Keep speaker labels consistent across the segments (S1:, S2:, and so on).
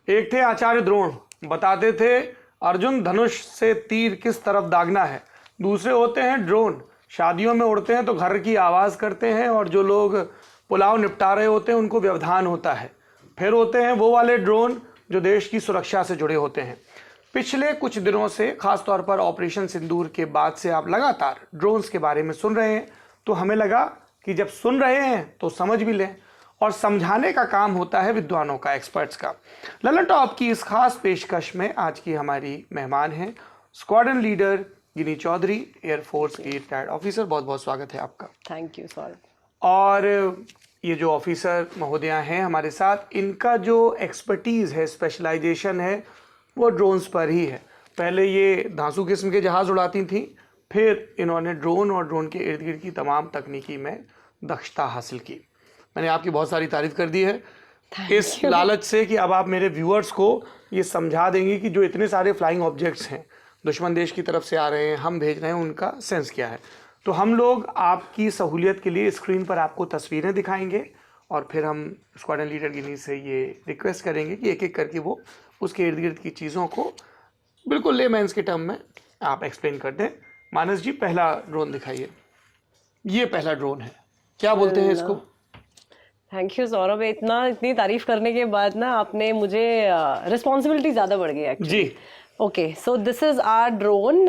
S1: एक थे आचार्य द्रोण, बताते थे अर्जुन धनुष से तीर किस तरफ दागना है। दूसरे होते हैं ड्रोन, शादियों में उड़ते हैं तो घर की आवाज करते हैं और जो लोग पुलाव निपटा रहे होते हैं उनको व्यवधान होता है। फिर होते हैं वो वाले ड्रोन जो देश की सुरक्षा से जुड़े होते हैं। पिछले कुछ दिनों से, खासतौर पर ऑपरेशन सिंदूर के बाद से आप लगातार ड्रोन्स के बारे में सुन रहे हैं, तो हमें लगा कि जब सुन रहे हैं तो समझ भी लें, और समझाने का काम होता है विद्वानों का, एक्सपर्ट्स का। ललन टॉप की इस खास पेशकश में आज की हमारी मेहमान हैं स्क्वाड्रन लीडर गिनी चौधरी, एयरफोर्स की रिटायर्ड ऑफिसर। बहुत बहुत स्वागत है आपका।
S2: Thank you sir.
S1: और ये जो ऑफिसर महोदया हैं हमारे साथ, इनका जो एक्सपर्टीज़ है, स्पेशलाइजेशन है, वो ड्रोन्स पर ही है। पहले ये धांसू किस्म के जहाज़ उड़ाती थी, फिर इन्होंने ड्रोन और ड्रोन के इर्द गिर्द की तमाम तकनीकी में दक्षता हासिल की। मैंने आपकी बहुत सारी तारीफ कर दी है इस लालच से कि अब आप मेरे व्यूअर्स को ये समझा देंगे कि जो इतने सारे फ्लाइंग ऑब्जेक्ट्स हैं दुश्मन देश की तरफ से आ रहे हैं, हम भेज रहे हैं, उनका सेंस क्या है। तो हम लोग आपकी सहूलियत के लिए स्क्रीन पर आपको तस्वीरें दिखाएंगे और फिर हम स्क्वाड्रन लीडर गिनी से ये रिक्वेस्ट करेंगे कि एक एक करके वो उसके इर्द गिर्द की चीज़ों को बिल्कुल लेमैन्स के टर्म में आप एक्सप्लेन कर दें। मानस जी, पहला ड्रोन दिखाइए। ये पहला ड्रोन है, क्या बोलते हैं इसको?
S2: Thank you Saurabh. इतनी तारीफ करने के बाद ना आपने मुझे रिस्पॉन्सिबिलिटी ज़्यादा बढ़ गई एक्चुअली जी। Okay, so this is our drone,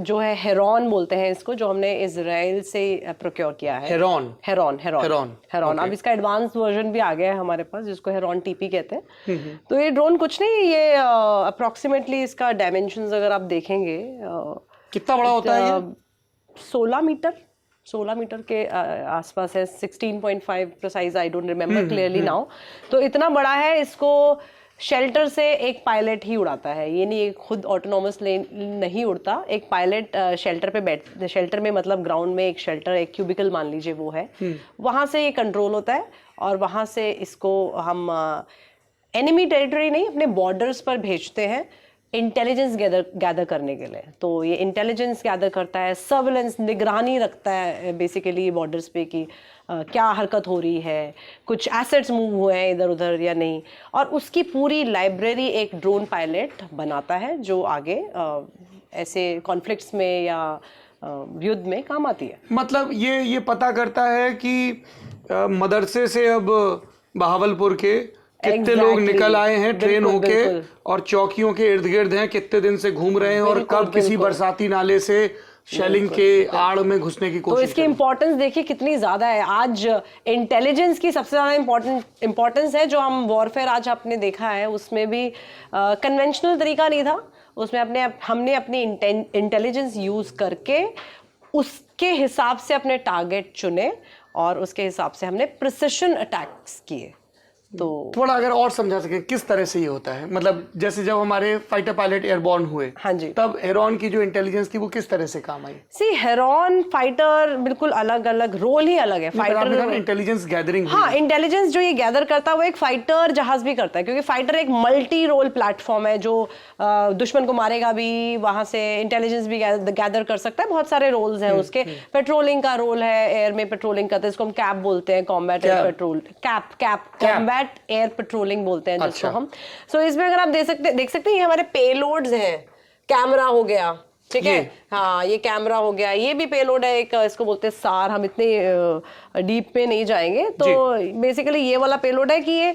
S2: जो है हेरॉन बोलते हैं इसको, जो हमने इजराइल से प्रोक्योर किया है। हेरॉन। अब इसका एडवांस वर्जन भी आ गया है हमारे पास, जिसको हेरॉन टीपी कहते हैं। तो ये ड्रोन कुछ नहीं, ये अप्रोक्सीमेटली इसका डायमेंशंस अगर आप देखेंगे,
S1: कितना बड़ा होता है ये?
S2: 16 मीटर के आसपास है, 16.5 precise, I don't remember clearly now. तो इतना बड़ा है, इसको शेल्टर से एक पायलट ही उड़ाता है। ये नहीं, खुद ऑटोनॉमस नहीं उड़ता। एक पायलट शेल्टर में, मतलब ग्राउंड में एक शेल्टर, एक क्यूबिकल मान लीजिए वो है, वहाँ से ये कंट्रोल होता है और वहाँ से इसको हम एनिमी टेरिटरी नहीं, अपने बॉर्डर्स पर भेजते हैं इंटेलिजेंस गैदर करने के लिए। तो ये इंटेलिजेंस गैदर करता है, सर्विलेंस, निगरानी रखता है बेसिकली बॉर्डर्स पे कि क्या हरकत हो रही है, कुछ एसेट्स मूव हुए हैं इधर उधर या नहीं, और उसकी पूरी लाइब्रेरी एक ड्रोन पायलट बनाता है, जो आगे ऐसे कॉन्फ्लिक्ट्स में या युद्ध में काम आती है।
S1: मतलब ये पता करता है कि मदरसे से अब बहावलपुर के कितने लोग निकल आए हैं ट्रेन होके, और चौकियों के इर्द गिर्द हैं, कितने दिन से घूम रहे हैं, और कब किसी बरसाती नाले से शेलिंग के आड़ में घुसने की कोशिश।
S2: तो इसकी इंपॉर्टेंस देखिए कितनी ज्यादा है। आज इंटेलिजेंस की सबसे ज्यादा इंपॉर्टेंस है। जो हम वॉरफेयर आज आपने देखा है, उसमें भी कन्वेंशनल तरीका नहीं था, उसमें हमने अपनी इंटेलिजेंस यूज करके उसके हिसाब से अपने टारगेट चुने और उसके हिसाब से हमने प्रिसिशन अटैक्स किए। तो
S1: थोड़ा अगर और समझा सकें किस तरह से ये होता है, मतलब जैसे जब हमारे फाइटर पायलट एयरबॉर्न हुए,
S2: हाँ जी,
S1: तब हेरॉन की जो इंटेलिजेंस थी वो किस तरह से काम आई?
S2: सी, हेरॉन फाइटर बिल्कुल अलग अलग, रोल ही अलग है। फाइटर
S1: इंटेलिजेंस गैदरिंग,
S2: हाँ, इंटेलिजेंस जो ये गैदर करता है वो एक फाइटर जहाज भी करता है, क्योंकि फाइटर एक मल्टी रोल प्लेटफॉर्म है जो दुश्मन को मारेगा भी, वहां से इंटेलिजेंस भी गैदर कर सकता है। बहुत सारे रोल्स हैं उसके। पेट्रोलिंग का रोल है, एयर में पेट्रोलिंग करते हैं, इसको हम कैप बोलते हैं, combat air petrol, combat air patrolling बोलते हैं जिसको हम। सो इसमें अगर आप देख सकते हैं, ये हमारे पेलोड्स हैं। कैमरा हो गया, ठीक है, हाँ, ये कैमरा हो गया, ये भी पेलोड है एक, इसको बोलते हैं सार। हम इतने डीप पे नहीं जाएंगे। तो बेसिकली ये वाला पेलोड है कि ये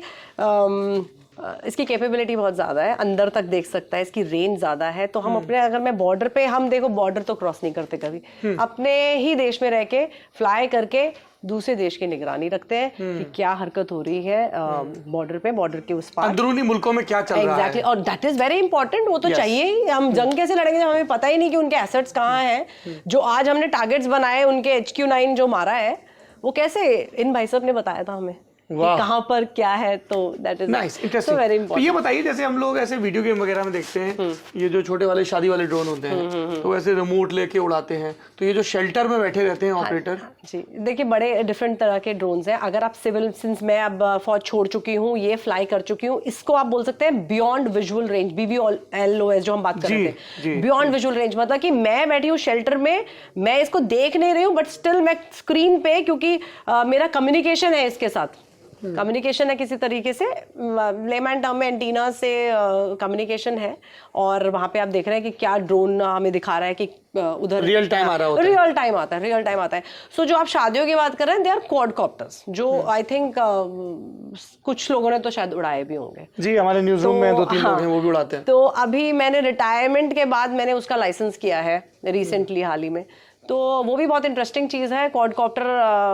S2: इसकी कैपेबिलिटी बहुत ज़्यादा है, अंदर तक देख सकता है, इसकी रेंज ज़्यादा है। तो हम अपने, अगर मैं बॉर्डर पे, हम देखो बॉर्डर तो क्रॉस नहीं करते कभी, अपने ही देश में रह के फ्लाई करके दूसरे देश की निगरानी रखते हैं कि क्या हरकत हो रही है बॉर्डर पे, बॉर्डर के उस पार,
S1: अंदरूनी मुल्कों में क्या चल रहा है।
S2: एग्जैक्टली, और दैट इज वेरी इंपॉर्टेंट। वो तो चाहिए ही। हम जंग कैसे लड़ेंगे जब हमें पता ही नहीं कि उनके एसेट्स कहाँ हैं। जो आज हमने टारगेट्स बनाए, उनके HQ-9 जो मारा है, वो कैसे इन भाई साहब ने बताया था हमें कहाँ पर क्या है। तो that is
S1: nice, interesting, very important. ये बताइए, जैसे हम लोग ऐसे वीडियो गेम वगैरह में देखते हैं, ये जो छोटे वाले शादी वाले ड्रोन होते हैं, तो ऐसे रिमोट लेके उड़ाते हैं, तो ये जो शेल्टर में बैठे रहते हैं ऑपरेटर,
S2: जी देखिए, बड़े डिफरेंट तरह के ड्रोन्स हैं। अगर आप सिविल, सिंस मैं अब फौज छोड़ चुकी हूँ, ये फ्लाई कर चुकी हूँ, इसको आप बोल सकते हैं बियॉन्ड विजुअल रेंज, BVLOS जो हम बात कर रहे थे, बियॉन्ड विजुअल रेंज। मतलब कि मैं बैठी हूँ शेल्टर में, मैं इसको देख नहीं रही हूँ, बट स्टिल मैं स्क्रीन पे, क्योंकि मेरा कम्युनिकेशन है इसके साथ, कम्युनिकेशन है किसी तरीके से, लेमैन टर्म में एंटीना से कम्युनिकेशन है, और वहां पे आप देख रहे हैं कि क्या ड्रोन हमें दिखा रहा है कि उधर
S1: रियल टाइम आ रहा होता है,
S2: रियल टाइम आता है। सो जो आप शादियों की बात कर रहे हैं, दे आर क्वाडकॉप्टर्स, जो आई थिंक कुछ लोगों ने तो शायद उड़ाए भी होंगे।
S1: जी, हमारे न्यूज रूम में 2-3 लोग हैं, वो भी उड़ाते हैं।
S2: तो अभी मैंने रिटायरमेंट के बाद मैंने उसका लाइसेंस किया है रिसेंटली, हाल ही में। तो वो भी बहुत इंटरेस्टिंग चीज़ है, क्वाडकॉप्टर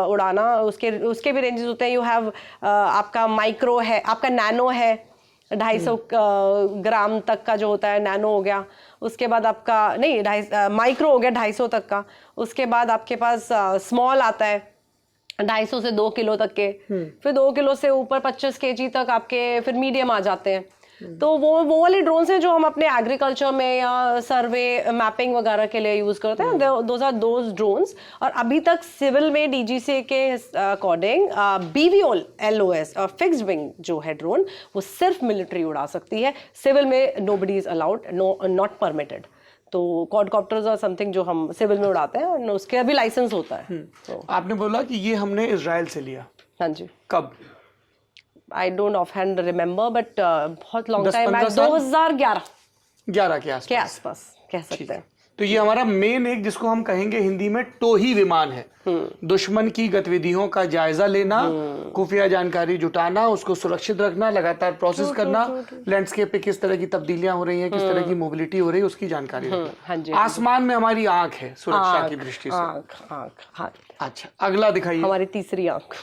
S2: उड़ाना। उसके भी रेंजेस होते हैं। यू हैव आपका माइक्रो है, आपका नैनो है, 250 ग्राम तक का जो होता है, नैनो हो गया। उसके बाद आपका नहीं, माइक्रो हो गया 250 तक का। उसके बाद आपके पास स्मॉल आता है 250 से 2 किलो तक के, फिर 2 किलो से ऊपर 25 केजी तक आपके फिर मीडियम आ जाते हैं। तो वो वाले ड्रोन्स हैं जो हम अपने एग्रीकल्चर में या सर्वे मैपिंग वगैरह के लिए यूज करते हैं। Those are those drones. और अभी तक सिविल में डीजीसीए के अकॉर्डिंग BVLOS और फिक्स्ड विंग जो है ड्रोन, वो सिर्फ मिलिट्री उड़ा सकती है। सिविल में nobody is allowed, not permitted. तो क्वाडकॉप्टर्स और समथिंग जो हम सिविल में उड़ाते हैं, और उसके अभी लाइसेंस होता है। तो
S1: आपने बोला कि ये हमने इजराइल से लिया,
S2: हाँ जी।
S1: कब?
S2: I don't of hand remember, but बहुत लॉन्ग टाइम,
S1: 2011 के
S2: आसपास कह सकते हैं।
S1: तो ये हमारा मेन एक, जिसको हम कहेंगे हिंदी में टोही विमान है। दुश्मन की गतिविधियों का जायजा लेना, खुफिया जानकारी जुटाना, उसको सुरक्षित रखना, लगातार प्रोसेस करना, लैंडस्केप पे किस तरह की तब्दीलियां हो रही हैं, किस तरह की मोबिलिटी हो रही है, उसकी जानकारी रखना। आसमान में हमारी आंख है सुरक्षा की दृष्टि से। अच्छा, अगला दिखाइए।
S2: हमारी तीसरी आंख।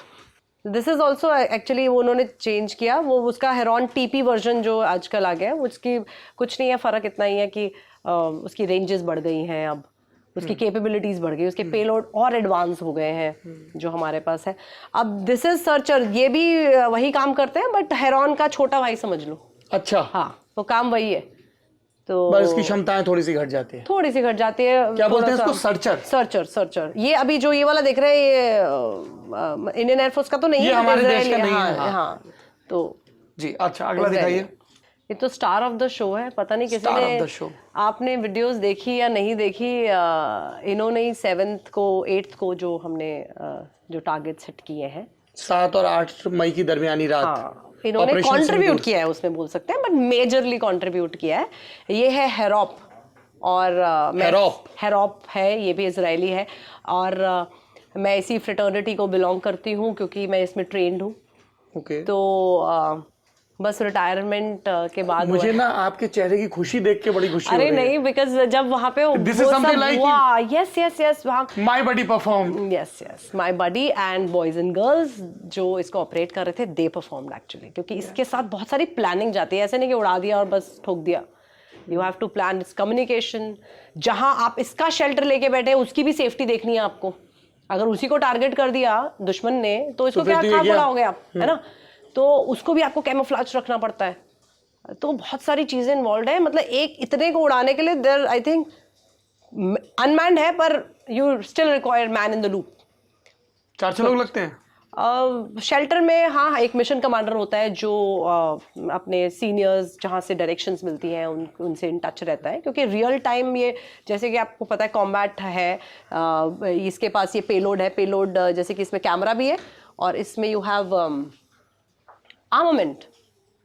S2: दिस इज ऑल्सो एक्चुअली वो उन्होंने चेंज किया, वो उसका हेरॉन TP वर्जन जो आजकल आ गया है, उसकी कुछ नहीं है, फर्क इतना ही है कि उसकी रेंजेस बढ़ गई हैं, अब उसकी कैपेबिलिटीज बढ़ गई, उसके पेलोड और एडवांस हो गए हैं जो हमारे पास है। अब दिस इज सर्चर, ये भी वही काम करते हैं, बट हेरॉन का छोटा भाई समझ लो।
S1: अच्छा,
S2: हाँ, वो काम वही है। तो
S1: बस इसकी क्षमताएं थोड़ी सी घट जाती है,
S2: थोड़ी सी घट जाती है।
S1: क्या बोलते हैं इसको? सर्चर।
S2: ये अभी जो ये वाला देख रहे हैं, ये इंडियन एयरफोर्स का तो नहीं
S1: ये
S2: है,
S1: हमारे देश का नहीं
S2: हाँ,
S1: है।
S2: हाँ। तो
S1: जी, अच्छा, अगला दिखाइए।
S2: ये तो स्टार ऑफ द शो है, पता नहीं किसी ने, आपने वीडियोस देखी या नहीं देखी। इन्होंने 7th को 8th को जो हमने जो टारगेट सेट किए हैं,
S1: 7 और 8 मई की दरमियानी रात,
S2: हाँ, इन्होंने कंट्रीब्यूट किया है, उसमें बोल सकते हैं, बट मेजरली कंट्रीब्यूट किया है। ये है हेरॉप, और हेरॉप है, ये भी इजरायली है, और मैं इसी फ्रेटर्निटी को बिलोंग करती हूँ क्योंकि मैं इसमें ट्रेंड हूँ। तो बस रिटायरमेंट के बाद
S1: मुझे ना आपके चेहरे की खुशी देख के बड़ी खुशी
S2: अरे नहीं, बिकॉज जब वहाँ पे yes
S1: my body perform,
S2: yes my body and boys and girls जो इसको ऑपरेट कर रहे थे, दे परफॉर्म्ड एक्चुअली, क्योंकि इसके साथ बहुत सारी प्लानिंग जाती है। ऐसे नहीं कि उड़ा दिया और बस ठोक दिया। You have to plan its communication. जहां आप इसका शेल्टर लेके बैठे हैं, उसकी भी सेफ्टी देखनी है आपको। अगर उसी को टारगेट कर दिया दुश्मन ने, तो इसको क्या खा पड़ा हो गया, है ना? तो उसको भी आपको कैमोफ्लेज रखना पड़ता है। तो बहुत सारी चीजें इन्वॉल्व है। मतलब एक इतने को उड़ाने के लिए देयर, आई थिंक, अनमैन्ड है, पर you still require man in the loop.
S1: 4 लोग लगते हैं
S2: शेल्टर में। हाँ, एक मिशन कमांडर होता है जो अपने सीनियर्स जहाँ से डायरेक्शंस मिलती हैं उनसे इन टच रहता है, क्योंकि रियल टाइम ये, जैसे कि आपको पता है, कॉम्बैट है, इसके पास ये पेलोड है। पेलोड जैसे कि इसमें कैमरा भी है, और इसमें यू हैव आर्मामेंट,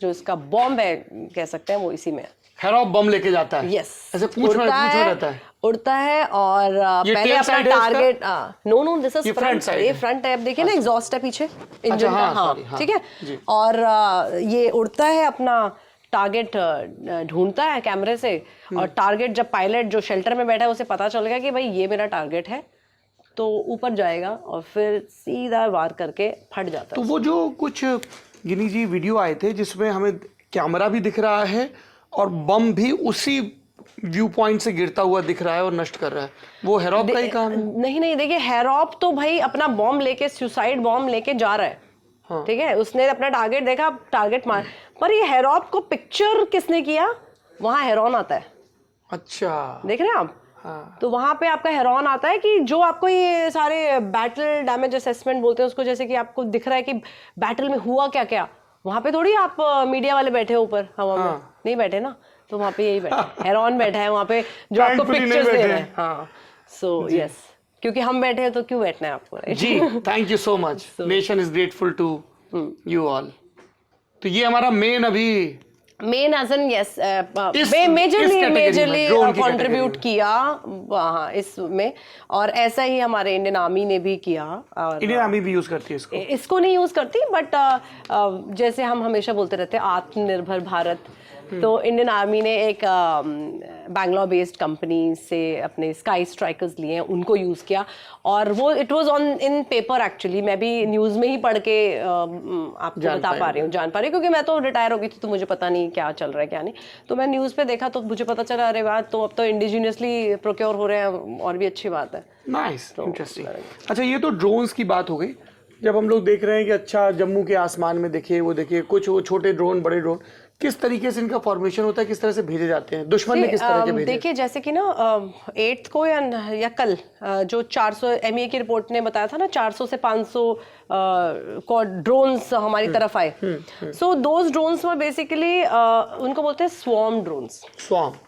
S2: जो इसका बॉम्ब है कह सकते हैं, वो इसी में
S1: हेरॉप बम लेके जाता है।
S2: यस,
S1: ऐसे पूछ रहता है,
S2: उड़ता है, और पहले अपना target, no this is front side, ये फ्रंट है। आप देखिए ना, एग्जॉस्ट है पीछे इंजन का, हाँ, ठीक है। और ये उड़ता है, अपना टारगेट ढूंढता है कैमरे से, और टारगेट जब पायलट जो शेल्टर में बैठा है उसे पता चल गया कि भाई ये मेरा टारगेट है, तो ऊपर जाएगा और फिर सीधा वार करके फट जाता है।
S1: तो वो जो कुछ गिनी जी वीडियो आए थे जिसमें हमें कैमरा भी दिख रहा है और बम भी उसी व्यू पॉइंट से गिरता हुआ दिख रहा है और नष्ट कर रहा है, वो हेरॉप का ही काम है?
S2: नहीं, देखिए, हेरॉप तो भाई अपना बॉम्ब लेके, सुसाइड बॉम्ब लेके जा रहा है, हाँ। ठीक है, उसने अपना टारगेट देखा, टारगेट मार, पर ये हेरॉप को पिक्चर किसने किया? वहां हेरॉन आता है।
S1: अच्छा,
S2: देख रहे हैं आप?
S1: हाँ।
S2: तो वहां पे आपका हेरॉन आता है कि जो आपको ये सारे बैटल डैमेज असेसमेंट बोलते हैं उसको, जैसे कि आपको दिख रहा है कि बैटल में हुआ क्या क्या। वहां पे थोड़ी आप मीडिया वाले बैठे ऊपर हवा में, नहीं बैठे ना, तो वहां पे यही बैठे हेरॉन बैठा है वहां पे, जो आपको पिक्चर्स दे रहे हैं। हाँ, सो यस, क्योंकि हम बैठे हैं तो क्यों बैठना है आपको,
S1: जी। Thank you so much. Nation is grateful to you all. तो ये हमारा मेन अभी
S2: मेन एज एन यस
S1: इस
S2: मेजरली
S1: category में, drone की
S2: कंट्रीब्यूट
S1: category
S2: किया हाँ इसमें। और ऐसा ही हमारे इंडियन आर्मी ने भी किया। और
S1: इंडियन आर्मी भी यूज करती है इसको।
S2: इसको नहीं यूज करती, बट जैसे हम हमेशा बोलते रहते हैं आत्मनिर्भर भारत, तो इंडियन आर्मी ने एक बैंगलोर बेस्ड कंपनी से अपने स्काई स्ट्राइकर्स लिए हैं, उनको यूज किया। और वो it was on in paper actually, मैं भी न्यूज में ही पढ़ के आपको बता पा रही हूँ, जान पा रही हूँ, क्योंकि मैं तो रिटायर हो गई थी तो मुझे पता नहीं क्या चल रहा है क्या नहीं। तो मैं न्यूज पे देखा तो मुझे पता चला, अरे वाह, तो अब तो इंडिजिनियसली प्रोक्योर हो रहे हैं, और भी अच्छी बात है।
S1: Nice, interesting. अच्छा, ये तो ड्रोन्स की बात हो गई। जब हम लोग देख रहे हैं कि अच्छा जम्मू के आसमान में देखिए, वो देखिए कुछ वो छोटे ड्रोन, बड़े ड्रोन, किस तरीके से इनका फॉर्मेशन होता है, किस तरह से भेजे जाते हैं, दुश्मन ने किस तरह के भेजे?
S2: देखिए जैसे कि ना 8th को या कल जो 400 MEA की रिपोर्ट ने बताया था ना, 400 से 500 ड्रोन्स हमारी तरफ आए। सो दोज ड्रोन्स में बेसिकली उनको बोलते हैं स्वॉर्म ड्रोन्स।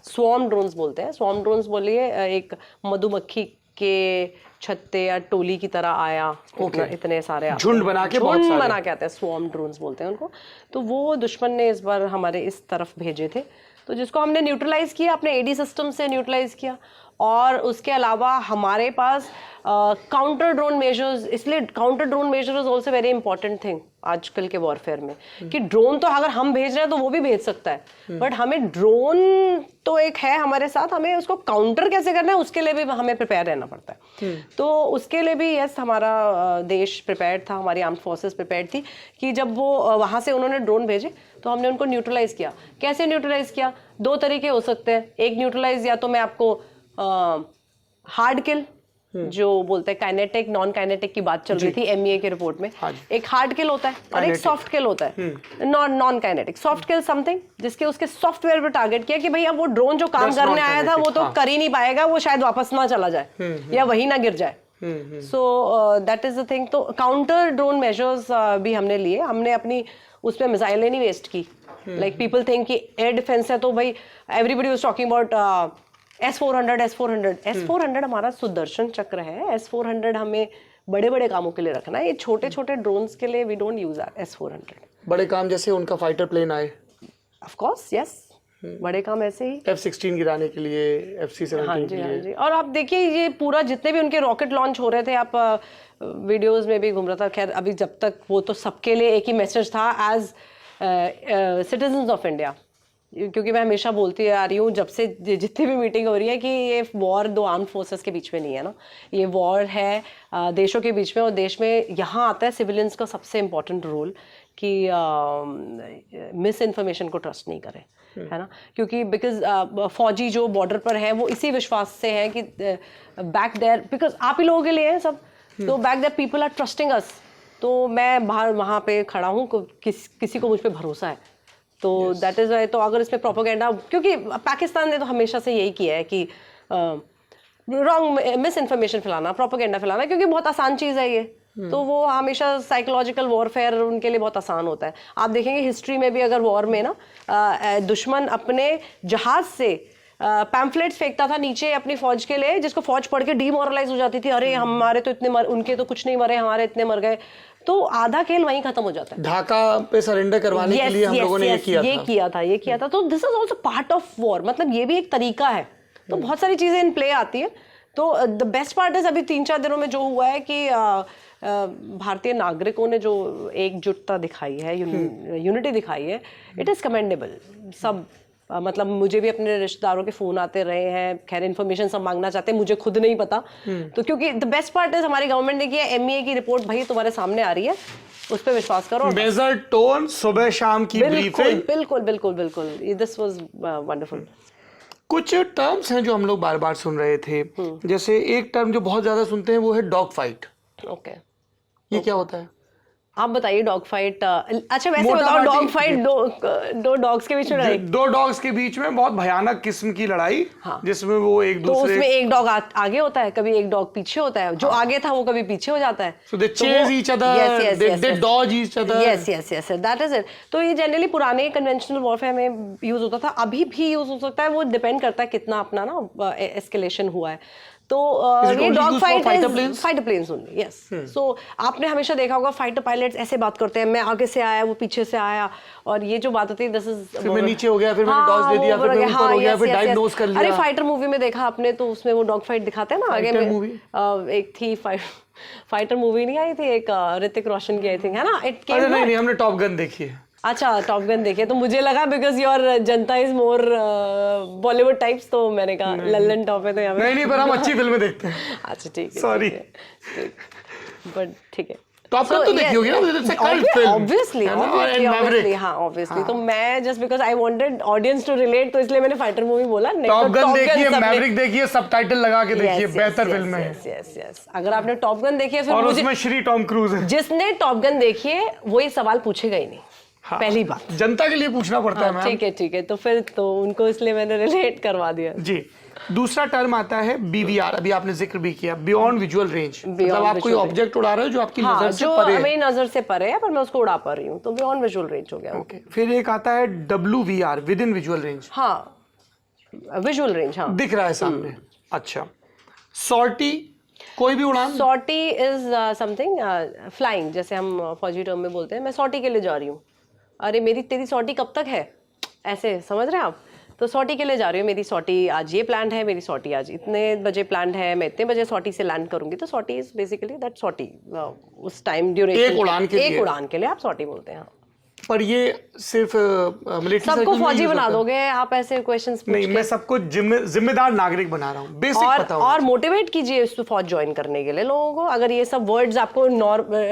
S2: स्वॉर्म ड्रोन्स बोलते हैं। स्वॉर्म ड्रोन्स बोलिए एक मधुमक्खी के छत्ते या टोली की तरह आया, इतने सारे
S1: झुंड बना के
S2: आते हैं, स्वॉर्म ड्रोन्स बोलते हैं उनको। तो वो दुश्मन ने इस बार हमारे इस तरफ भेजे थे, तो जिसको हमने न्यूट्रलाइज किया, अपने AD सिस्टम से न्यूट्रलाइज किया। और उसके अलावा हमारे पास काउंटर ड्रोन मेजर्स, इसलिए counter drone measure is also very important thing आजकल के वॉरफेयर में, कि ड्रोन तो अगर हम भेज रहे हैं तो वो भी भेज सकता है, बट हमें ड्रोन तो एक है हमारे साथ, हमें उसको काउंटर कैसे करना है उसके लिए भी हमें प्रिपेयर रहना पड़ता है। तो उसके लिए भी यस, हमारा देश प्रिपेयर्ड था, हमारी आर्म्ड फोर्सेस प्रिपेयर्ड थी कि जब वो वहां से उन्होंने ड्रोन भेजे तो हमने उनको न्यूट्रलाइज किया। कैसे न्यूट्रलाइज किया? 2 तरीके हो सकते हैं। एक न्यूट्रलाइज, या तो मैं आपको हार्ड किल जो बोलते हैं, काइनेटिक नॉन काइनेटिक की बात चल रही थी MEA की रिपोर्ट में, एक हार्ड किल होता है और एक सॉफ्ट किल होता है, नॉन काइनेटिक। सॉफ्ट किल समथिंग जिसके उसके सॉफ्टवेयर पे टारगेट किया कि भाई अब वो ड्रोन जो काम करने आया था वो तो कर ही नहीं पाएगा, वो शायद वापस ना चला जाए या वही ना गिर जाए। So that is the thing. तो काउंटर ड्रोन मेजर्स भी हमने लिए। हमने अपनी उसमें मिसाइलें नहीं वेस्ट की। लाइक पीपल थिंक कि एयर डिफेंस है तो भाई everybody was talking about S-400 हमारा सुदर्शन चक्र है। S-400 हमें बड़े बड़े कामों के लिए रखना है, ये छोटे छोटे ड्रोन्स के लिए वी डोंट यूज S-400।
S1: बड़े काम जैसे उनका फाइटर प्लेन आए,
S2: ऑफ कोर्स यस, बड़े काम ऐसे ही
S1: F-16 गिराने के लिए, FC-17 के लिए।
S2: हाँ जी। और आप देखिए ये पूरा जितने भी उनके रॉकेट लॉन्च हो रहे थे, आप वीडियोस में भी घूम रहा था। खैर अभी जब तक वो तो सबके लिए एक ही मैसेज था एज सिटीजन्स ऑफ इंडिया, क्योंकि मैं हमेशा बोलती आ रही हूँ जब से जितनी भी मीटिंग हो रही है कि ये वॉर 2 आर्म्ड फोर्सेस के बीच में नहीं है ना, ये वॉर है देशों के बीच में। और देश में यहाँ आता है सिविलियंस का सबसे इम्पोर्टेंट रोल कि मिस इन्फॉर्मेशन को ट्रस्ट नहीं करें, है ना, क्योंकि बिकॉज फौजी जो बॉर्डर पर है वो इसी विश्वास से है कि बैक देयर, बिकॉज आप ही लोगों के लिए है सब, तो back there people are trusting us. तो मैं बाहर वहाँ पे खड़ा हूँ, किसी को मुझ पर भरोसा है, तो दैट इज वाई। तो अगर इसमें प्रोपेगेंडा, क्योंकि पाकिस्तान ने तो हमेशा से यही किया है कि रॉन्ग मिस इन्फॉर्मेशन फैलाना, प्रोपेगेंडा फैलाना, क्योंकि बहुत आसान चीज़ है ये। तो वो हमेशा साइकोलॉजिकल वॉरफेयर उनके लिए बहुत आसान होता है। आप देखेंगे हिस्ट्री में भी, अगर वॉर में ना दुश्मन अपने जहाज से पैम्फलेट्स फेंकता था नीचे अपनी फौज के लिए, जिसको फौज पढ़ के डीमोरलाइज हो जाती थी, अरे हमारे तो इतने उनके तो कुछ नहीं मरे, हमारे इतने मर गए, तो आधा खेल वहीं खत्म हो जाता है।
S1: ढाका पे सरेंडर करवाने के लिए हम लोगों ने ये
S2: किया था। तो this is also part of war, मतलब ये भी एक तरीका है। तो बहुत सारी चीजें इन प्ले आती है। तो द बेस्ट पार्ट इज अभी 3-4 दिनों में जो हुआ है कि भारतीय नागरिकों ने जो एकजुटता दिखाई है, यूनिटी दिखाई है, इट इज कमेंडेबल। सब मतलब मुझे भी अपने रिश्तेदारों के फोन आते रहे हैं, खैर इन्फॉर्मेशन सब मांगना चाहते हैं, मुझे खुद नहीं पता। तो क्योंकि द बेस्ट पार्ट इज हमारी गवर्नमेंट ने किया, MEA की रिपोर्ट भाई तुम्हारे सामने आ रही है, उस पर विश्वास करो।
S1: मेजर टोन, सुबह शाम की ब्रीफिंग,
S2: बिल्कुल दिस वाज वंडरफुल।
S1: कुछ टर्म्स हैं जो हम लोग बार बार सुन रहे थे, जैसे एक टर्म जो बहुत ज्यादा सुनते हैं वो है डॉग फाइट।
S2: ओके,
S1: ये क्या होता है?
S2: आप बताइए डॉग फाइट। अच्छा वैसे बताओ, डॉग फाइट दो डॉग्स के बीच में लड़ाई,
S1: 2 डॉग्स के बीच में बहुत भयानक किस्म की लड़ाई। हाँ। जिसमें वो एक दूसरे,
S2: तो उसमें एक डॉग आगे होता है, कभी एक डॉग पीछे होता है, जो आगे था वो कभी पीछे हो जाता है।
S1: So they chase each other, they dodge each other.
S2: Yes, that is it। तो ये जनरली पुराने कन्वेंशनल वॉरफेयर में यूज होता था, अभी भी यूज हो सकता है, वो डिपेंड करता है कितना अपना ना एस्केलेशन हुआ है। तो
S1: Is it
S2: ये
S1: only
S2: dog
S1: used for
S2: fight
S1: fighter planes?
S2: Fighter planes only, yes. So आपने हमेशा देखा होगा फाइटर पायलट्स ऐसे बात करते हैं, मैं आगे से आया वो पीछे से आया, और ये जो बात होती है दिस इज,
S1: फिर मैं नीचे हो गया, फिर मैंने टॉस दे दिया, फिर मैं ऊपर हो गया, फिर डायग्नोज कर लिया।
S2: अरे फाइटर मूवी में देखा आपने, तो उसमें वो डॉग फाइट दिखाते हैं ना आगे में। एक थी फाइटर मूवी नहीं आई थी एक, ऋतिक रोशन की आई थिंक, है ना? It came.
S1: नहीं, हमने टॉप गन देखी है।
S2: अच्छा, टॉप गन देखिए, तो मुझे लगा because your Janata is more Bollywood types, तो मैंने कहा लल्लन टॉप है तो यहाँ
S1: नहीं, पर हम अच्छी फिल्में देखते हैं।
S2: अच्छा ठीक है,
S1: सॉरी,
S2: बट ठीक है।
S1: टॉप गन तो देखी होगी ना, it's a cult film,
S2: obviously हाँ, ऑब्वियसली। तो मैं just because I wanted audience to relate, तो इसलिए मैंने फाइटर मूवी बोला।
S1: टॉप गन देखिए, मैवरिक देखिए, सबटाइटल लगा के देखिए, बेहतर फिल्म है।
S2: यस। अगर आपने टॉप गन देखी है, फिर
S1: और
S2: मुझे
S1: उसमें श्री टॉम क्रूज है।
S2: जिसने टॉप गन देखी है वो ये सवाल पूछेगा ही नहीं।
S1: हाँ,
S2: पहली बात
S1: जनता के लिए पूछना पड़ता है मैम।
S2: ठीक है, तो फिर तो उनको इसलिए मैंने रिलेट करवा दिया
S1: जी। दूसरा टर्म आता है BVR, अभी आपने जिक्र भी किया, बियॉन्ड विजुअल रेंज। मतलब आप कोई ऑब्जेक्ट उड़ा रहे हो जो आपकी नजर से परे है,
S2: मेरी नजर से परे है, पर मैं उसको उड़ा पा रही हूँ, तो बियॉन्ड विजुअल रेंज हो गया।
S1: ओके। फिर एक आता है WVR, with in visual range.
S2: हाँ, विजुअल रेंज, हाँ,
S1: दिख रहा है सामने। अच्छा। सॉर्टी, कोई भी उड़ान।
S2: सॉर्टी इज समथिंग फ्लाइंग, जैसे हम फौजी टर्म में बोलते हैं, मैं सॉर्टी के लिए जा रही हूँ। अरे तेरी सॉर्टी कब तक है, ऐसे समझ रहे हैं आप? तो सॉर्टी के लिए जा रही हूँ, मेरी सॉर्टी आज ये प्लान है, मेरी सॉर्टी आज इतने बजे प्लान है, मैं इतने बजे सॉर्टी से लैंड करूंगी। तो सॉर्टी इज बेसिकली दैट सॉर्टी, उस टाइम ड्यूरेशन,
S1: एक उड़ान के लिए
S2: आप सॉर्टी बोलते हैं।
S1: पर ये सिर्फ मिलिट्री
S2: सबको फौजी बना दोगे आप ऐसे क्वेश्चंस पूछ
S1: नहीं, मैं सबको जिम्मेदार नागरिक बना रहा हूँ, बेसिक पता हो।
S2: और मोटिवेट कीजिए इसको फौज ज्वाइन करने के लिए लोगों को। अगर ये सब वर्ड्स आपको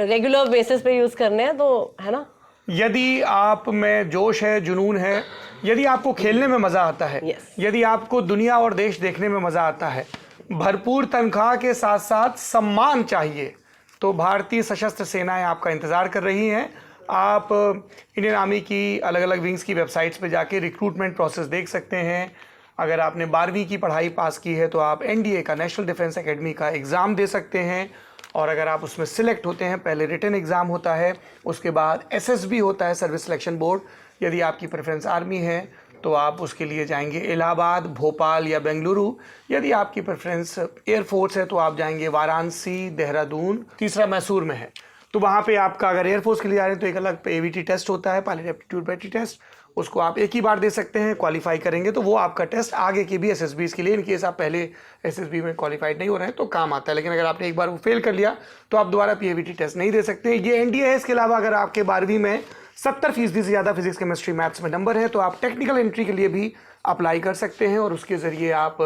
S2: रेगुलर बेसिस पे यूज करने हैं तो, है ना?
S1: यदि आप में जोश है, जुनून है, यदि आपको खेलने में मजा आता है, यदि आपको दुनिया और देश देखने में मजा आता है, भरपूर तनख्वाह के साथ साथ सम्मान चाहिए, तो भारतीय सशस्त्र सेनाएं आपका इंतजार कर रही हैं। आप इंडियन आर्मी की अलग अलग विंग्स की वेबसाइट्स पे जाके रिक्रूटमेंट प्रोसेस देख सकते हैं। अगर आपने 12वीं की पढ़ाई पास की है तो आप NDA का, नेशनल डिफेंस एकेडमी का एग्ज़ाम दे सकते हैं, और अगर आप उसमें सिलेक्ट होते हैं, पहले रिटन एग्ज़ाम होता है, उसके बाद SSB होता है, सर्विस सिलेक्शन बोर्ड। यदि आपकी प्रेफरेंस आर्मी है तो आप उसके लिए जाएंगे इलाहाबाद, भोपाल या बेंगलुरु। यदि आपकी प्रेफरेंस एयरफोर्स है तो आप जाएंगे वाराणसी, देहरादून, तीसरा मैसूर में है। तो वहाँ पे आपका, अगर एयरफोर्स के लिए जा रहे हैं तो एक अलग AVT टेस्ट होता है, पायलट एप्टीट्यूड बैटरी टेस्ट, उसको आप एक ही बार दे सकते हैं। क्वालिफाई करेंगे तो वो आपका टेस्ट आगे के भी SSBs के लिए, इन केस आप पहले SSB में क्वालिफाइड नहीं हो रहे हैं तो काम आता है। लेकिन अगर आपने एक बार वो फेल कर लिया तो आप दोबारा PAVT टेस्ट नहीं दे सकते। ये NDA है। इसके अलावा अगर आपके 12वीं में 70% से ज़्यादा फिजिक्स, केमिस्ट्री, मैथ्स में नंबर है तो आप टेक्निकल एंट्री के लिए भी अप्लाई कर सकते हैं, और उसके ज़रिए आप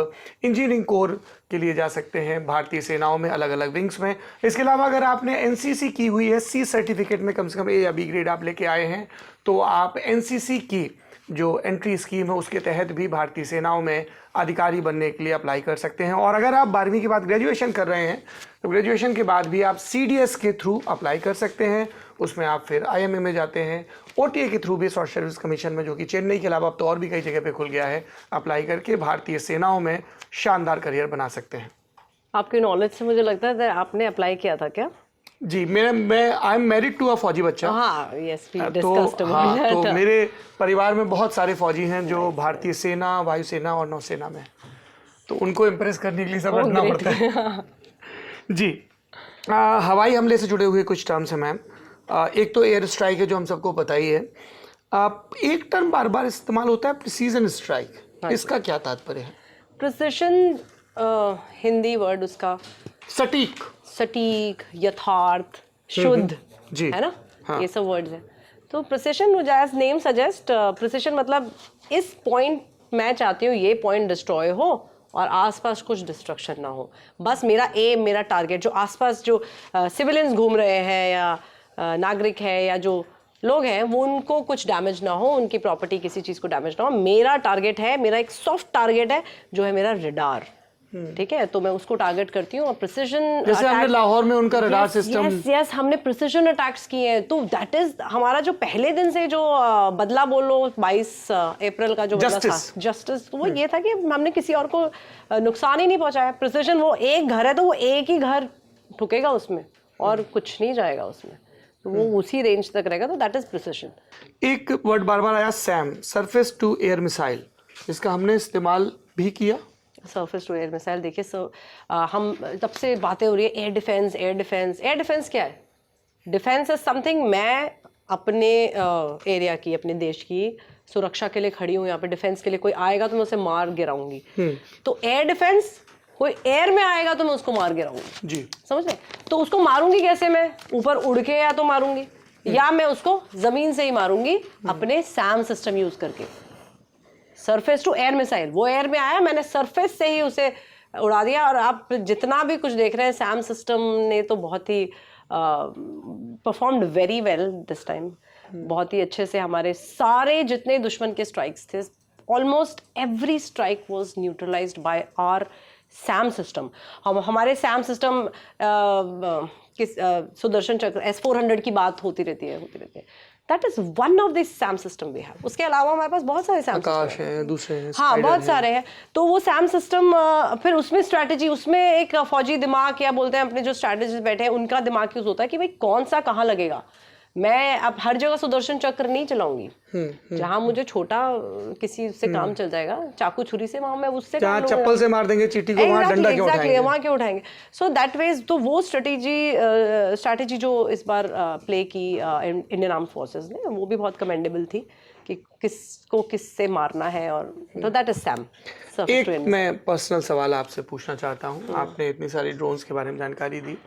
S1: इंजीनियरिंग कोर के लिए जा सकते हैं भारतीय सेनाओं में, अलग अलग विंग्स में। इसके अलावा अगर आपने NCC की हुई है, C सर्टिफिकेट में कम से कम A या B ग्रेड आप लेके आए हैं, तो आप NCC की जो एंट्री स्कीम है उसके तहत भी भारतीय सेनाओं में अधिकारी बनने के लिए अप्लाई कर सकते हैं। और अगर आप 12वीं के बाद ग्रेजुएशन कर रहे हैं तो ग्रेजुएशन के बाद भी आप CDS के थ्रू अप्लाई कर सकते हैं। उसमें आप फिर IMA में जाते हैं, OTA के थ्रू भी, शॉर्ट सर्विस कमीशन में, जो कि चेन्नई के अलावा अब तो और भी कई जगह पे खुल गया है, अप्लाई करके भारतीय सेनाओं में शानदार करियर बना सकते हैं।
S2: आपकी नॉलेज से मुझे लगता है आपने अप्लाई किया था क्या?
S1: जी, मैं I am married to a फौजी बच्चा।
S2: हाँ, yes, we discussed about that.
S1: तो मेरे परिवार में बहुत सारे फौजी हैं जो भारतीय सेना, वायुसेना और नौसेना में, तो उनको इम्प्रेस करने के लिए सब रखना पड़ता है। जी। हवाई हमले से जुड़े हुए कुछ टर्म्स हैं मैम। एक तो एयर स्ट्राइक है जो हम सबको पता ही है। एक टर्म बार बार इस्तेमाल होता है, प्रिसीजन स्ट्राइक। इसका क्या तात्पर्य है?
S2: प्रिसिशन, हिंदी वर्ड उसका
S1: सटीक,
S2: यथार्थ, शुद्ध,
S1: जी,
S2: है ना?
S1: हाँ।
S2: ये सब वर्ड्स हैं। तो precision, as name suggest, precision मतलब इस पॉइंट मैं चाहती हूँ ये पॉइंट डिस्ट्रॉय हो और आसपास कुछ डिस्ट्रक्शन ना हो। बस मेरा एम, मेरा टारगेट, जो आसपास जो सिविलियंस घूम रहे हैं या नागरिक है या जो लोग हैं, वो उनको कुछ डैमेज ना हो, उनकी प्रॉपर्टी किसी चीज़ को डैमेज ना हो। मेरा टारगेट है, मेरा एक सॉफ्ट टारगेट है जो है मेरा रडार। ठीक है, तो मैं उसको टारगेट करती हूँ। और प्रिसिजन,
S1: जैसे हमने लाहौर में उनका रडार सिस्टम,
S2: यस, हमने प्रिसिजन अटैक्स किए हैं। तो दैट इज हमारा जो पहले दिन से जो बदला बोलो 22 अप्रैल का जो बदला था, जस्टिस, तो वो ये था कि हमने किसी और को नुकसान ही नहीं पहुंचाया। प्रिसिजन, वो एक घर है तो वो एक ही घर ठुकेगा उसमें और कुछ नहीं जाएगा उसमें, तो वो उसी रेंज तक रहेगा। तो दैट इज प्रिसिजन।
S1: एक वर्ड बार बार आया, SAM, surface to air missile. इसका हमने इस्तेमाल भी किया।
S2: सरफेस टू एयर मिसाइल देखिए, हम तब से बातें हो रही है air defence, air defence. Air defence क्या है? डिफेंस इज समथिंग, मैं अपने एरिया की, अपने देश की सुरक्षा के लिए खड़ी हूँ यहाँ पे। डिफेंस के लिए कोई आएगा तो मैं उसे मार गिराऊंगी। तो एयर डिफेंस, कोई एयर में आएगा तो मैं उसको मार गिराऊंगी जी, समझ रहे? तो उसको मारूंगी कैसे? मैं ऊपर उड़ के या तो मारूंगी, या मैं उसको जमीन से ही मारूंगी अपने सैम सिस्टम यूज करके। सरफेस टू एयर मिसाइल, वो एयर में आया, मैंने सरफेस से ही उसे उड़ा दिया। और आप जितना भी कुछ देख रहे हैं, सैम सिस्टम ने तो बहुत ही performed very well this time. बहुत ही अच्छे से हमारे सारे जितने दुश्मन के स्ट्राइक्स थे, almost every strike was neutralized by our SAM system. हमारे सैम सिस्टम किस सुदर्शन चक्र S-400 की बात होती रहती है। That is one of the SAM system we have. उसके अलावा हमारे पास बहुत सारे सैम
S1: आकाश हैं, दूसरे हैं,
S2: हाँ बहुत सारे हैं। तो वो सैम सिस्टम, फिर उसमें स्ट्रैटेजी, उसमें एक फौजी दिमाग या बोलते हैं अपने जो स्ट्रैटेजिस्ट बैठे हैं उनका दिमाग यूज होता है कि भाई कौन सा कहाँ लगेगा। मैं अब हर जगह सुदर्शन चक्र नहीं चलाऊंगी। जहां मुझे छोटा किसी से काम चल जाएगा, चाकू छुरी से, वहां मैं उससे
S1: जहां चप्पल से मार देंगे चींटी को, वहां डंडा क्यों उठाएंगे?
S2: वहां क्यों उठाएंगे? सो दैट वेज, तो वो स्ट्रैटेजी जो इस बार प्ले की इंडियन आर्म्ड फोर्सेस ने, वो भी बहुत कमेंडेबल थी कि किसको किससे मारना है। और तो दैट इज सैम।
S1: एक मैं पर्सनल सवाल आपसे पूछना चाहता हूँ। आपने इतनी सारी ड्रोन्स के बारे में जानकारी दी,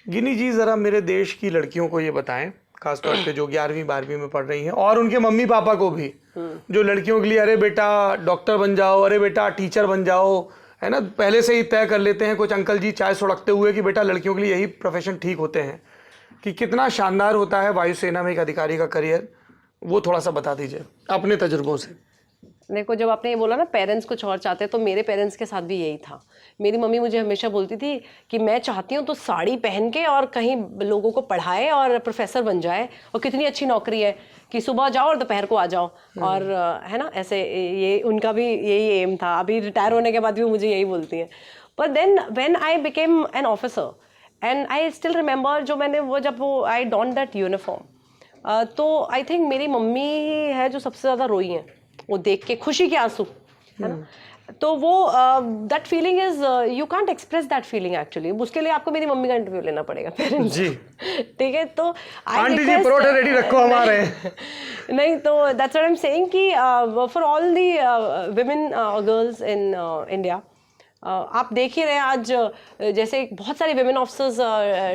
S1: गिनी जी जरा मेरे देश की लड़कियों को ये बताएं, खासतौर पे जो 11वीं 12वीं में पढ़ रही हैं, और उनके मम्मी पापा को भी, जो लड़कियों के लिए अरे बेटा डॉक्टर बन जाओ, अरे बेटा टीचर बन जाओ, है ना, पहले से ही तय कर लेते हैं कुछ अंकल जी चाय सुड़कते हुए कि बेटा लड़कियों के लिए यही प्रोफेशन ठीक होते हैं, कि कितना शानदार होता है वायुसेना में एक अधिकारी का करियर, वो थोड़ा सा बता दीजिए अपने तजुर्बों से।
S2: देखो, जब आपने ये बोला ना पेरेंट्स कुछ और चाहते हैं, तो मेरे पेरेंट्स के साथ भी यही था। मेरी मम्मी मुझे हमेशा बोलती थी कि मैं चाहती हूँ तो साड़ी पहन के और कहीं लोगों को पढ़ाए और प्रोफेसर बन जाए, और कितनी अच्छी नौकरी है कि सुबह जाओ और दोपहर को आ जाओ, और है ना, ऐसे ये उनका भी यही एम था। अभी रिटायर होने के बाद भी मुझे यही बोलती हैं। पर then when I became an officer and I still remember, जो मैंने वो जब वो आई डॉन दैट यूनिफॉर्म, तो आई थिंक मेरी मम्मी है जो सबसे ज़्यादा रोई हैं वो देख के, खुशी के आंसू, है ना। तो वो that feeling is, you can't express that feeling actually. उसके लिए आपको मेरी मम्मी का इंटरव्यू लेना पड़ेगा पेरेंट्स जी, ठीक है। तो
S1: आंटी जी परोठे रेडी रखो हमारे।
S2: नहीं, तो that's what I am saying कि for all the women girls in India, आप देख ही रहे हैं आज, जैसे बहुत सारे विमेन ऑफिसर्स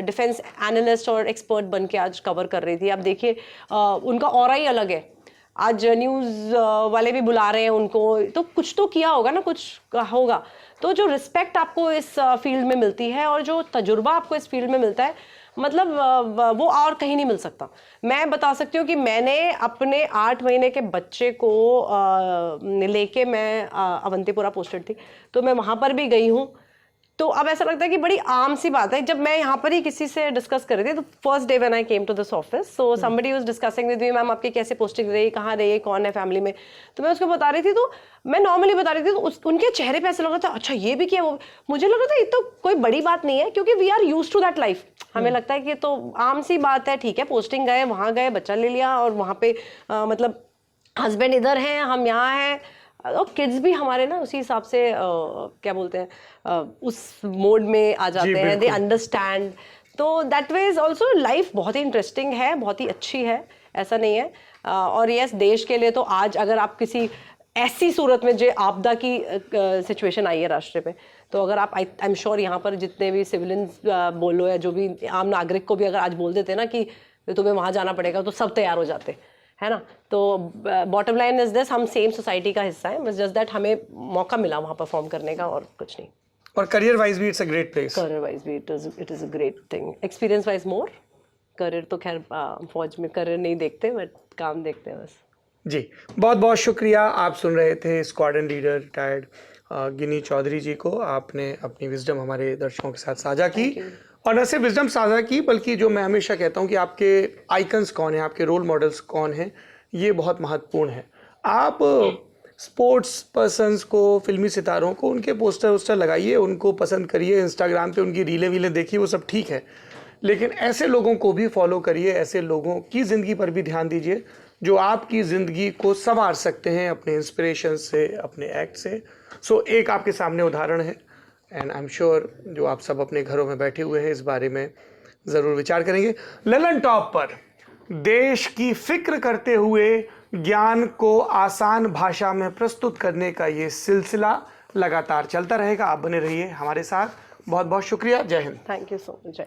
S2: डिफेंस एनालिस्ट और एक्सपर्ट बन के आज कवर कर रही थी। आप देखिए उनका ऑरा ही अलग है। आज न्यूज़ वाले भी बुला रहे हैं उनको, तो कुछ तो किया होगा ना, कुछ होगा। तो जो रिस्पेक्ट आपको इस फील्ड में मिलती है और जो तजुर्बा आपको इस फील्ड में मिलता है, मतलब वो और कहीं नहीं मिल सकता। मैं बता सकती हूँ कि मैंने अपने 8 महीने के बच्चे को लेके, मैं अवंतीपुरा पोस्टेड थी, तो मैं वहाँ पर भी गई हूँ। तो अब ऐसा लगता है कि बड़ी आम सी बात है। जब मैं यहाँ पर ही किसी से डिस्कस कर रही थी, तो first day when I came to this office, so somebody was discussing with me, ma'am आपकी कैसे पोस्टिंग रही, कहाँ रही, कौन है फैमिली में। तो मैं उसको बता रही थी, तो मैं नॉर्मली बता रही थी, तो उनके चेहरे पे ऐसा लग रहा था अच्छा ये भी किया, वो मुझे लग रहा था ये तो कोई बड़ी बात नहीं है, क्योंकि we are used to that life. हमें लगता है कि ये तो आम सी बात है, ठीक है, पोस्टिंग गए, वहाँ गए, बच्चा ले लिया, और वहाँ पे मतलब हस्बैंड इधर हैं, हम यहाँ हैं, और किड्स भी हमारे ना उसी हिसाब से क्या बोलते हैं, उस मोड में आ जाते हैं, दे अंडरस्टैंड। तो that way is also life बहुत ही इंटरेस्टिंग है, बहुत ही अच्छी है, ऐसा नहीं है। और यस, देश के लिए तो आज अगर आप किसी ऐसी सूरत में जो आपदा की सिचुएशन आई है राष्ट्र पे, तो अगर आप, आई एम श्योर यहाँ पर जितने भी सिविलियंस बोलो या जो भी आम नागरिक को भी अगर आज बोल देते ना कि तुम्हें वहाँ जाना पड़ेगा, तो सब तैयार हो जाते, है ना। तो बॉटम लाइन इज दिस, हम सेम सोसाइटी का हिस्सा है, बस जस्ट दैट हमें मौका मिला वहाँ परफॉर्म करने का, और कुछ नहीं।
S1: और करियर वाइज भी it's a great place.
S2: Career wise भी it is a great thing. Experience wise more, career तो खैर फौज में करियर नहीं देखते, बट काम देखते हैं बस।
S1: जी, बहुत बहुत शुक्रिया। आप सुन रहे थे स्क्वाड्रन लीडर रिटायर्ड गिनी चौधरी जी को। आपने अपनी विजडम हमारे दर्शकों के साथ साझा की, और न सिर्फ विजडम साझा की, बल्कि जो मैं हमेशा कहता हूँ कि आपके आइकन्स कौन हैं, आपके रोल मॉडल्स कौन हैं, ये बहुत महत्वपूर्ण है। आप स्पोर्ट्स पर्सन्स को, फिल्मी सितारों को, उनके पोस्टर वोस्टर लगाइए, उनको पसंद करिए, इंस्टाग्राम पे उनकी रीलें वीलें देखिए, वो सब ठीक है, लेकिन ऐसे लोगों को भी फॉलो करिए, ऐसे लोगों की ज़िंदगी पर भी ध्यान दीजिए जो आपकी ज़िंदगी को संवार सकते हैं अपने इंस्पिरेशन से, अपने एक्ट से। सो एक आपके सामने उदाहरण है, एंड आई एम श्योर जो आप सब अपने घरों में बैठे हुए हैं इस बारे में ज़रूर विचार करेंगे। ललन टॉप पर देश की फिक्र करते हुए ज्ञान को आसान भाषा में प्रस्तुत करने का ये सिलसिला लगातार चलता रहेगा। आप बने रहिए हमारे साथ। बहुत बहुत शुक्रिया। जय Hind.
S2: Thank you so much.